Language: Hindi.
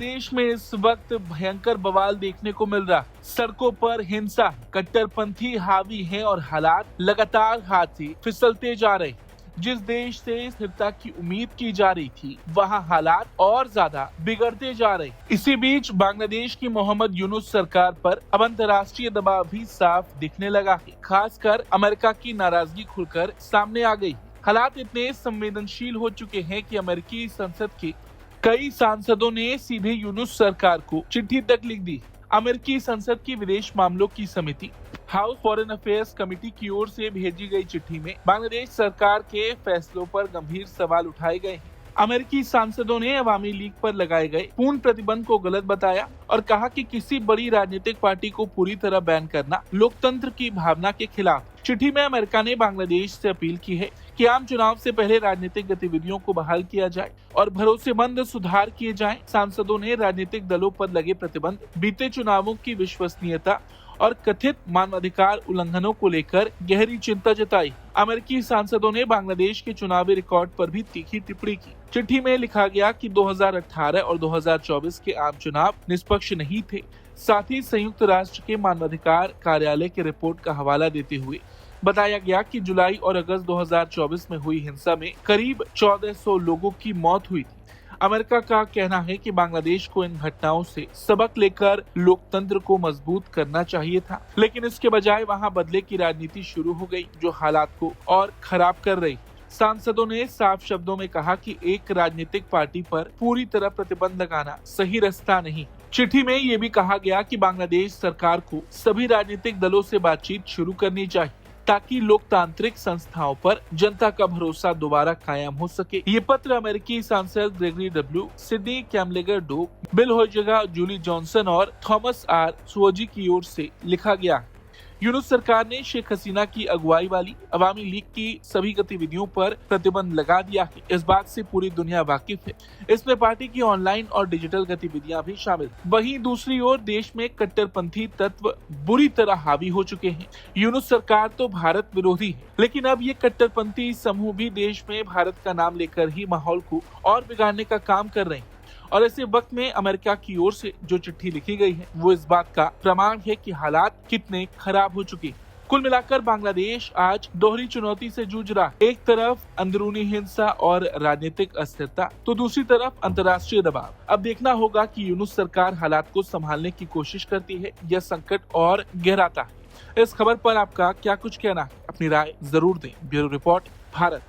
बांग्लादेश में इस वक्त भयंकर बवाल देखने को मिल रहा। सड़कों पर हिंसा, कट्टरपंथी हावी है और हालात लगातार हाथ से फिसलते जा रहे। जिस देश से स्थिरता की उम्मीद की जा रही थी, वहां हालात और ज्यादा बिगड़ते जा रहे। इसी बीच बांग्लादेश की मोहम्मद यूनुस सरकार पर अब अंतर्राष्ट्रीय दबाव भी साफ दिखने लगा है। खासकर अमेरिका की नाराजगी खुलकर सामने आ गई। हालात इतने संवेदनशील हो चुके हैं कि अमेरिकी संसद के कई सांसदों ने सीधे यूनुस सरकार को चिट्ठी तक लिख दी। अमेरिकी संसद की विदेश मामलों की समिति हाउस फॉरेन अफेयर्स कमेटी की ओर से भेजी गई चिट्ठी में बांग्लादेश सरकार के फैसलों पर गंभीर सवाल उठाए गए हैं। अमेरिकी सांसदों ने अवामी लीग पर लगाए गए पूर्ण प्रतिबंध को गलत बताया और कहा कि किसी बड़ी राजनीतिक पार्टी को पूरी तरह बैन करना लोकतंत्र की भावना के खिलाफ। चिट्ठी में अमेरिका ने बांग्लादेश से अपील की है कि आम चुनाव से पहले राजनीतिक गतिविधियों को बहाल किया जाए और भरोसेमंद सुधार किए जाएं। सांसदों ने राजनीतिक दलों पर लगे प्रतिबंध, बीते चुनावों की विश्वसनीयता और कथित मानवाधिकार उल्लंघनों को लेकर गहरी चिंता जताई। अमेरिकी सांसदों ने बांग्लादेश के चुनावी रिकॉर्ड पर भी तीखी टिप्पणी की। चिट्ठी में लिखा गया कि 2018 और 2024 के आम चुनाव निष्पक्ष नहीं थे। साथ ही संयुक्त राष्ट्र के मानवाधिकार कार्यालय की रिपोर्ट का हवाला देते हुए बताया गया कि जुलाई और अगस्त 2024 में हुई हिंसा में करीब 1400 लोगों की मौत हुई थी। अमेरिका का कहना है कि बांग्लादेश को इन घटनाओं से सबक लेकर लोकतंत्र को मजबूत करना चाहिए था, लेकिन इसके बजाय वहां बदले की राजनीति शुरू हो गई, जो हालात को और खराब कर रही। सांसदों ने साफ शब्दों में कहा कि एक राजनीतिक पार्टी पर पूरी तरह प्रतिबंध लगाना सही रास्ता नहीं। चिट्ठी में ये भी कहा गया कि बांग्लादेश सरकार को सभी राजनीतिक दलों से बातचीत शुरू करनी चाहिए ताकि लोकतांत्रिक संस्थाओं पर जनता का भरोसा दोबारा कायम हो सके। ये पत्र अमेरिकी सांसद Gregory W, Sydney Kamlager Dove, Bill Huizenga, Julie Johnson और थॉमस आर सुओजी की ओर से लिखा गया। यूनुस सरकार ने शेख हसीना की अगुवाई वाली अवामी लीग की सभी गतिविधियों पर प्रतिबंध लगा दिया है। इस बात से पूरी दुनिया वाकिफ है। इसमें पार्टी की ऑनलाइन और डिजिटल गतिविधियां भी शामिल। वहीं दूसरी ओर देश में कट्टरपंथी तत्व बुरी तरह हावी हो चुके हैं। यूनुस सरकार तो भारत विरोधी है, लेकिन अब ये कट्टरपंथी समूह भी देश में भारत का नाम लेकर ही माहौल को और बिगाड़ने का काम कर रहे हैं। और ऐसे वक्त में अमेरिका की ओर से जो चिट्ठी लिखी गई है, वो इस बात का प्रमाण है कि हालात कितने खराब हो चुके हैं। कुल मिलाकर बांग्लादेश आज दोहरी चुनौती से जूझ रहा है। एक तरफ अंदरूनी हिंसा और राजनीतिक अस्थिरता, तो दूसरी तरफ अंतर्राष्ट्रीय दबाव। अब देखना होगा कि यूनुस सरकार हालात को संभालने की कोशिश करती है या संकट और गहराता है। इस खबर पर आपका क्या कुछ कहना है? अपनी राय जरूर दें। Bureau report, Bharat.